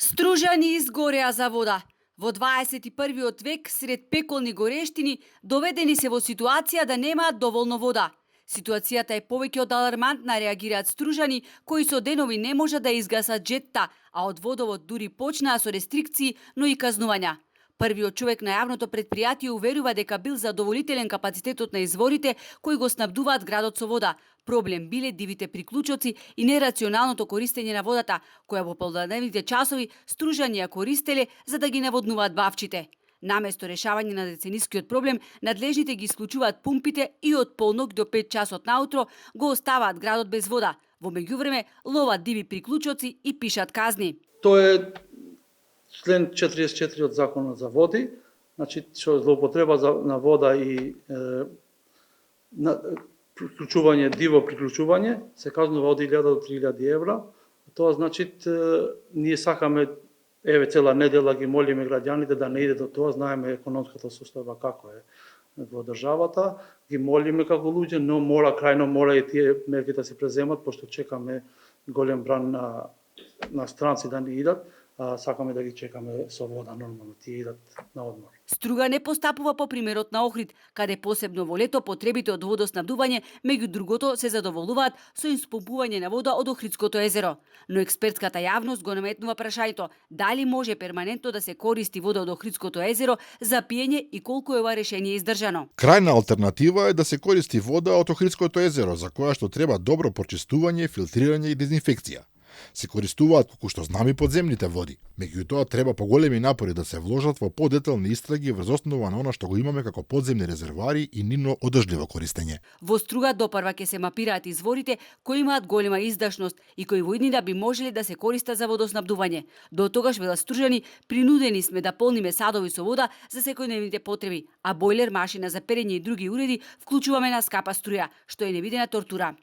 Стружани изгореа за вода. Во 21 век, сред пеколни горештини, доведени се во ситуација да немаат доволно вода. Ситуацијата е повеќе од алармантна, реагираат стружани кои со денови не можат да изгасат джетта, а од водовод дури почнаа со рестрикции, но и казнувања. Првиот човек на јавното предпријатие уверува дека бил задоволителен капацитетот на изворите кои го снабдуваат градот со вода. Проблем биле дивите приклучоци и нерационалното користење на водата, која во попладневните часови стружани ја користеле за да ги наводнуваат бавчите. Наместо решавање на деценискиот проблем, надлежните ги исклучуваат пумпите и од полнок до 5 часот наутро го оставаат градот без вода. Во меѓувреме ловат диви приклучоци и пишат казни. Тоа е член 44 од Законот за води, значи што злоупотреба на вода и приклучување, диво приклучување, се казнува од 1000 до 3000 евра. Тоа значи ние сакаме, цела недела ги молиме граѓаните да не иде до тоа, знаеме економската состојба како е во државата, ги молиме како луѓе, но крајно мора и тие мерки да се преземат, пошто чекаме голем бран на странци да ни идат. Сакаме да ги чекаме со вода нормално, тие идат на одмор. Струга не постапува по примерот на Охрид, каде посебно во лето потребите од водоснабдување меѓу другото се задоволуваат со испумпување на вода од Охридското езеро. Но експертската јавност го наметнува прашањето дали може перманентно да се користи вода од Охридското езеро за пиење и колку е ова решение издржано. Крајна алтернатива е да се користи вода од Охридското езеро, за која што треба добро прочистување, филтрирање и дезинфекција. Се користуваат колку што знаме подземните води. Меѓутоа треба поголеми напори да се вложат во подетални истраги врз основа на она што го имаме како подземни резервоари и нивно одржливо користење. Во Струга допрва ќе се мапираат изворите кои имаат голема издашност и кои во иднина би можеле да се користат за водоснабдување. До тогаш, велат стружани, принудени сме да полниме садови со вода за секојдневните потреби, а бойлер, машина за перење и други уреди вклучуваме на скапа струја, што е невидена тортура.